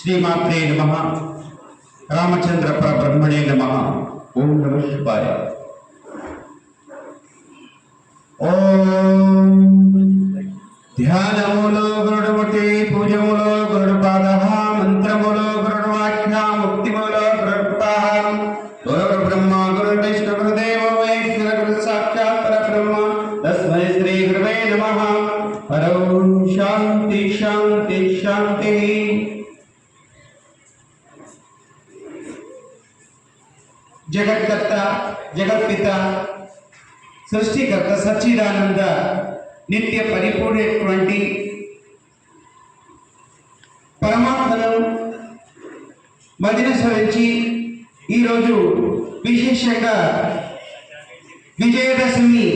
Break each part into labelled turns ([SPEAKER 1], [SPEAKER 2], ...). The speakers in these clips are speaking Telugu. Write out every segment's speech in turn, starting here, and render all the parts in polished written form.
[SPEAKER 1] श्रीमात्रे नमः। रामचंद्र परब्रह्मणे नमः। ओम नमः शिवाय। ओम ध्यानमूलो गुरुमुखे पूजमूलो गुरुपादः मंत्रमूलो गुरुवाक्या मुक्तिमूलो गुरुकृपाः गुरुर्ब्रह्मा गुरुर्विष्णु गुरुदेवो महेश्वर गुरु साक्षात् परब्रह्म तस्मै श्री गुरुवे नमः। ओम शांति शांति शांति। जगत्कर्ता जगत्पिता सृष्टिकर्ता सच्चिदानंद नित्य परिपूर्णటువంటి పరమాత్మను మదినస్మరించి ఈరోజు విశేషంగా విజయదశమి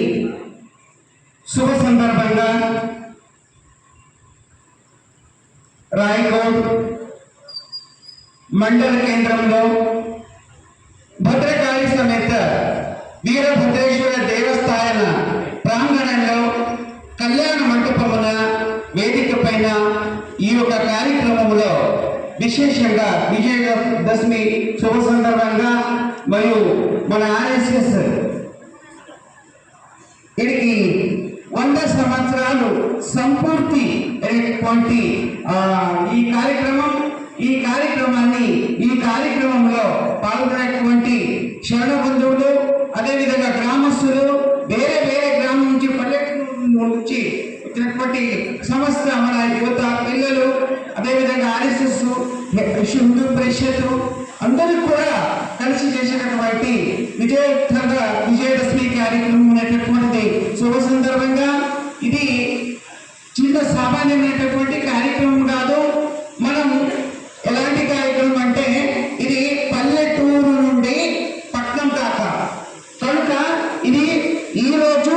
[SPEAKER 1] శుభ సందర్భంగా రాయకోట్ మండల కేంద్రంలో భద్రకాళి సమేత వీరభద్రేశ్వర దేవస్థాన ప్రాంగణంలో కళ్యాణ మంటపమున వేదిక పైన ఈ యొక్క కార్యక్రమంలో విశేషంగా విజయదశమి శుభ సందర్భంగా మరియు మన ఆర్ఎస్ఎస్ వీరికి 100 సంవత్సరాలు సంపూర్తి అయినటువంటి ఈ కార్యక్రమంలో పాల్గొనేటువంటి శరణ బంధువులు అదేవిధంగా గ్రామస్తులు వేరే వేరే గ్రామం నుంచి పల్లెటూరు నుంచి వచ్చినటువంటి సమస్త మన యువత పిల్లలు అదేవిధంగా ఆర్ఎస్ఎస్ హిందూ పరిషత్ అందరూ కూడా కలిసి చేసినటువంటి విజయదశమి కార్యక్రమం అనేటటువంటిది శుభ సందర్భంగా ఇది చిన్న సామాన్యమైనటువంటి కార్యక్రమం కాదు. మనం ఎలాంటి కార్యక్రమం అంటే ఇది పల్లెటూరు నుండి పట్నం దాకా కనుక ఇది ఈరోజు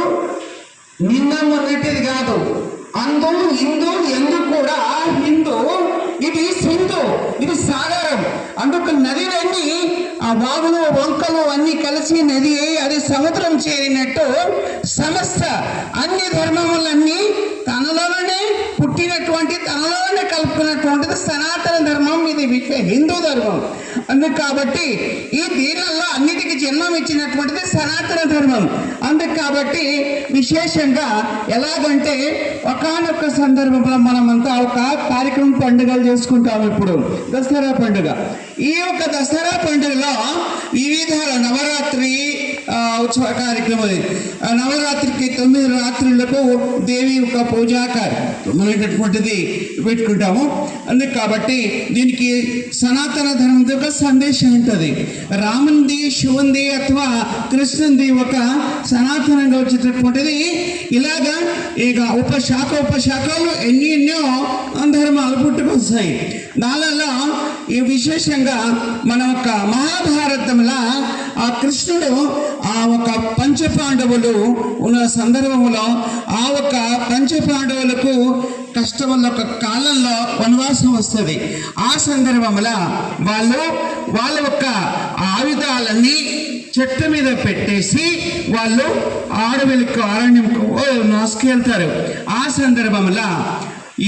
[SPEAKER 1] నిన్న మొన్నటిది కాదు. అందు హిందూ ఎందు కూడా హిందూ ఇది సింధు ఇది సాగరం. అందుకు నదిలన్నీ ఆ వాగులు వంకలు అన్ని కలిసి నది అది సముద్రం చేరినట్టు సమస్త అన్ని ధర్మములన్నీ తనలోనే పుట్టినటువంటి తనలోనే కలుపుకున్నటువంటిది సనాతన ధర్మం. ఇది హిందూ ధర్మం. అందుకు కాబట్టి ఈ దీనిలో అన్నిటికీ జన్మం ఇచ్చినటువంటిది సనాతన ధర్మం. అందుకు కాబట్టి విశేషంగా ఎలాగంటే ఒకానొక సందర్భంలో మనమంతా ఒక కార్యక్రమం పండుగలు చేసుకుంటాం. ఇప్పుడు దసరా పండుగ. ఈ యొక్క దసరా పండుగలో వివిధ నవరాత్రి ఉత్సవ కార్యక్రమం. నవరాత్రికి 9 రాత్రులకు దేవి యొక్క పూజా కార్యక్రమం అనేటటువంటిది పెట్టుకుంటాము. అందుకు కాబట్టి దీనికి సనాతన ధర్మం యొక్క సందేశం ఉంటుంది. రాముంది శివుంది అథవా కృష్ణుంది ఒక సనాతనంగా వచ్చేటటువంటిది. ఇలాగా ఇక ఉపశాఖలు ఎన్నెన్నో ధర్మాలు పుట్టుకొస్తాయి. దానిలో ఈ విశేషంగా మన ఒక మహాభారతంలో ఆ కృష్ణుడు ఆ ఒక పంచపాండవులు ఉన్న సందర్భంలో ఆ ఒక పంచపాండవులకు కష్టం ఒక కాలంలో వనవాసం వస్తుంది. ఆ సందర్భంలో వాళ్ళ యొక్క ఆయుధాలన్నీ చెట్టు మీద పెట్టేసి వాళ్ళు అడవిలకు అరణ్యంకు నాసుకెళ్తారు. ఆ సందర్భంలో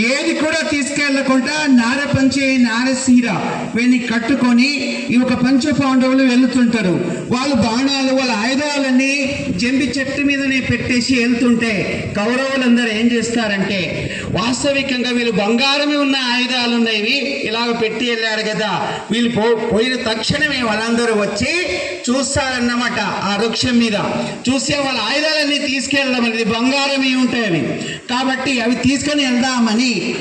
[SPEAKER 1] ఏది కూడా తీసుకెళ్లకుండా నారపంచే నారసీర వీళ్ళని కట్టుకొని ఈ ఒక పంచపాండవులు వెళుతుంటారు. వాళ్ళు బాణాలు వాళ్ళ ఆయుధాలన్నీ జంబి చెట్టు మీదనే పెట్టేసి వెళ్తుంటే కౌరవులందరూ ఏం చేస్తారంటే వాస్తవికంగా వీళ్ళు బంగారమే ఉన్న ఆయుధాలు ఉన్నాయి ఇలాగ పెట్టి వెళ్ళారు కదా, వీళ్ళు పోయిన తక్షణమే వాళ్ళందరూ వచ్చి చూస్తారన్నమాట. ఆ వృక్షం మీద చూస్తే వాళ్ళ ఆయుధాలన్నీ తీసుకెళ్ళడం అనేది బంగారమే ఉంటాయని కాబట్టి అవి తీసుకొని వెళ్దామని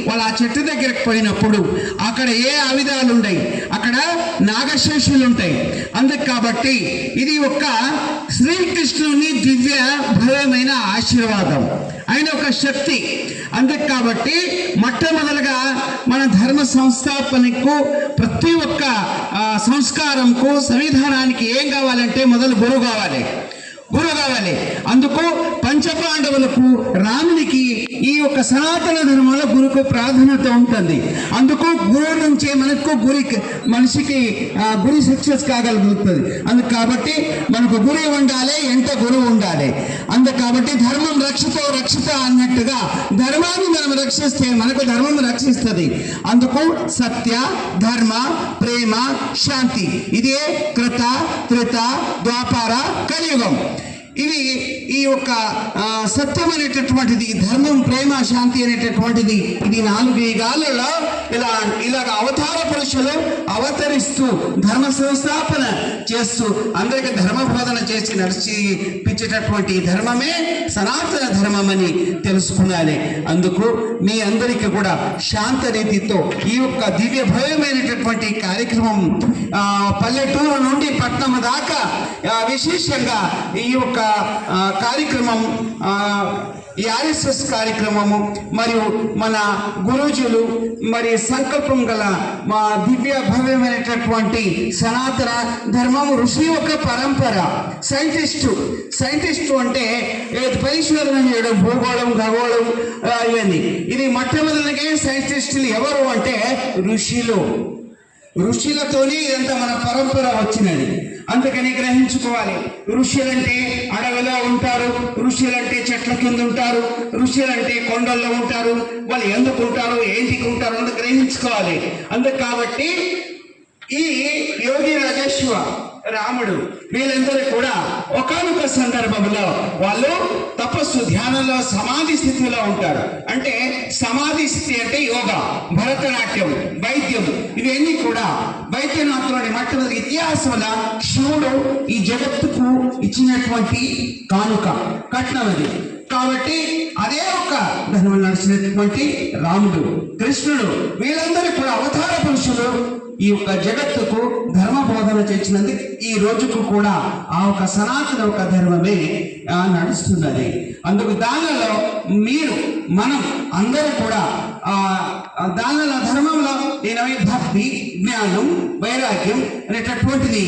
[SPEAKER 1] వాళ్ళు ఆ చెట్టు దగ్గరకు పోయినప్పుడు అక్కడ ఏ ఆయుధాలు ఉంటాయి, అక్కడ నాగశేషులు ఉంటాయి. అందుకు కాబట్టి ఇది ఒక శ్రీకృష్ణుని దివ్య భవ్యమైన ఆశీర్వాదం, ఆయన ఒక శక్తి. అందుకు కాబట్టి మొట్టమొదలుగా మన ధర్మ సంస్థాపనకు ప్రతి ఒక్క సంస్కారంకు సంవిధానానికి ఏం కావాలంటే మొదలు గురువు కావాలి.
[SPEAKER 2] గురువు కావాలి. అందుకు పంచపాండవులకు రామునికి ఈ యొక్క సనాతన ధర్మంలో గురుకు ప్రాధాన్యత ఉంటుంది. అందుకు గురువు నుంచే మనకు మనిషికి గురి సక్సెస్ కాగలుగుతుంది. అందుకు కాబట్టి మనకు గురి ఉండాలి, ఎంత గురువు ఉండాలి. కాబట్టి ధర్మం రక్షితో రక్షిత అన్నట్టుగా ధర్మాన్ని మనం రక్షిస్తే మనకు ధర్మం రక్షిస్తుంది. అందుకు సత్య, ధర్మ, ప్రేమ, శాంతి, ఇదే కృత, త్రిత, ద్వాపర, కలియుగం. ఇవి ఈ యొక్క సత్యం అనేటటువంటిది, ధర్మం, ప్రేమ, శాంతి అనేటటువంటిది, ఇది 4 యుగాలలో ఇలాగ అవతార పురుషులు అవతరిస్తూ ధర్మ సంస్థాపన చేస్తూ అందరికీ ధర్మ బోధన చేసి నడిచిపించేటటువంటి ధర్మమే సనాతన ధర్మం అని తెలుసుకున్నాలి. అందుకు మీ అందరికీ కూడా శాంత రీతితో ఈ యొక్క దివ్య భవ్యమైనటువంటి కార్యక్రమం పల్లెటూరు నుండి పట్టణం దాకా విశేషంగా ఈ యొక్క కార్యక్రమం, ఈ RSS కార్యక్రమము మరియు మన గురూజులు మరి సంకల్పం గల మా దివ్య భవ్యమైనటువంటి సనాతన ధర్మము ఋషి యొక్క పరంపర. సైంటిస్టు అంటే పరిశోధన చేయడం, భూగోళం, ఖగోళం ఇవన్నీ. ఇది మొట్టమొదటిగా సైంటిస్టులు ఎవరు అంటే ఋషులతోనే ఇదంతా మన పరంపర వచ్చినది. అందుకని గ్రహించుకోవాలి. ఋషులంటే అడవిలో ఉంటారు, ఋషులంటే చెట్ల కింద ఉంటారు, ఋషులంటే కొండల్లో ఉంటారు. వాళ్ళు ఎందుకు ఉంటారు, ఏంటికి ఉంటారు అందుకు గ్రహించుకోవాలి. అందుకు కాబట్టి ఈ యోగి రాజేశ్వ, రాముడు వీళ్ళందరూ కూడా ఒకానొక సందర్భంలో వాళ్ళు తపస్సు, ధ్యానంలో, సమాధి స్థితిలో ఉంటారు. అంటే సమాధి స్థితి అంటే యోగా, భరతనాట్యం, వైద్యం, ఇవన్నీ కూడా వైద్యనాథులని మొట్టమొదటి ఇతిహాసంలో శివుడు ఈ జగత్తుకు ఇచ్చినటువంటి కానుక, కట్నం అది. కాబట్టి అదే ఒక ధర్మం నడిచినటువంటి రాముడు, కృష్ణుడు వీళ్ళందరూ కూడా అవతార పురుషులు ఈ యొక్క జగత్తుకు ధర్మ బోధన చేసినందుకు ఈ రోజుకు కూడా ఆ ఒక సనాతన ఒక ధర్మమే నడుస్తున్నది. అందుకు దానిలో మనం అందరూ కూడా దానిలో ధర్మంలో భక్తి, జ్ఞానం, వైరాగ్యం అనేటటువంటిది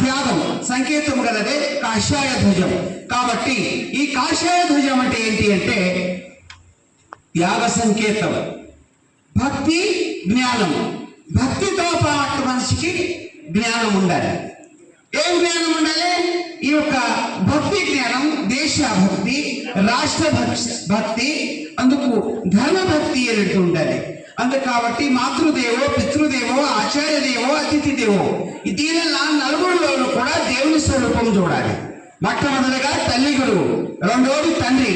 [SPEAKER 2] త్యాగం సంకేతం గలదే కాషాయ ధ్వజం. కాబట్టి ఈ కాషాయ ధ్వజం అంటే ఏంటి అంటే త్యాగ సంకేతం. భక్తి, జ్ఞానం. భక్తితో పాటు మనిషికి జ్ఞానం ఉండాలి. ఏం జ్ఞానం ఉండాలి? ఈ యొక్క భక్తి జ్ఞానం దేశభక్తి, రాష్ట్ర భక్తి, అందుకు ధర్మ భక్తి అనేది ఉండాలి. కాబట్టి మాతృదేవో, పితృదేవో, ఆచార్యదేవో, అతిథి దేవో, దీనిలో నలుగురిలోనూ కూడా దేవుని స్వరూపం చూడాలి. మొట్టమొదటిగా తల్లి గురువు, రెండోది తండ్రి,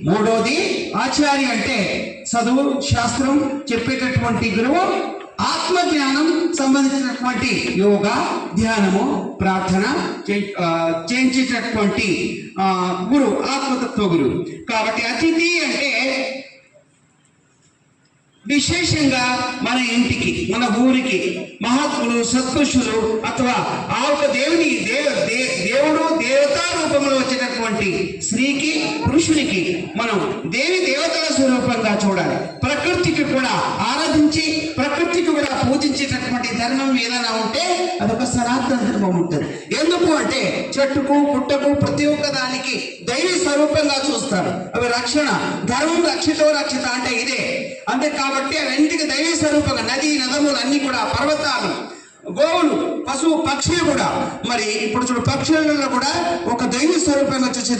[SPEAKER 2] మూడోది ఆచార్య అంటే చదువు శాస్త్రం చెప్పేటటువంటి గురువు, ఆత్మజ్ఞానం సంబంధించినటువంటి యోగా, ధ్యానము, ప్రార్థన చేయించేటటువంటి గురువు, ఆత్మతత్వ గురువు. కాబట్టి అతిథి అంటే విశేషంగా మన ఇంటికి, మన ఊరికి మహాత్ములు, సత్పురుషులు అథవా ఆ ఒక దేవుని దేవుడు దేవతా రూపంలో వచ్చినటువంటి స్త్రీకి, పురుషునికి మనం దేవి దేవతల స్వరూపంగా చూడాలి. ప్రకృతికి కూడా ఆరాధించి, ప్రకృతికి కూడా పూజించేటటువంటి ధర్మం ఏదైనా ఉంటే అదొక సనాతన ధర్మం ఉంటుంది. ఎందుకు అంటే చెట్టుకు, పుట్టకు, ప్రతి ఒక్క దానికి దైవీ స్వరూపంగా చూస్తారు. అవి రక్షణ, ధర్మం రక్షితో రక్షిత అంటే ఇదే. అంతే కాబట్టి అవన్నిటికి దైవీ స్వరూపంగా నది, నదములు అన్ని కూడా, పర్వతాలు, గోవులు, పశువు, పక్షులు కూడా. మరి ఇప్పుడు చూడు, పక్షులలో కూడా ఒక దైవీ స్వరూపంగా చూసే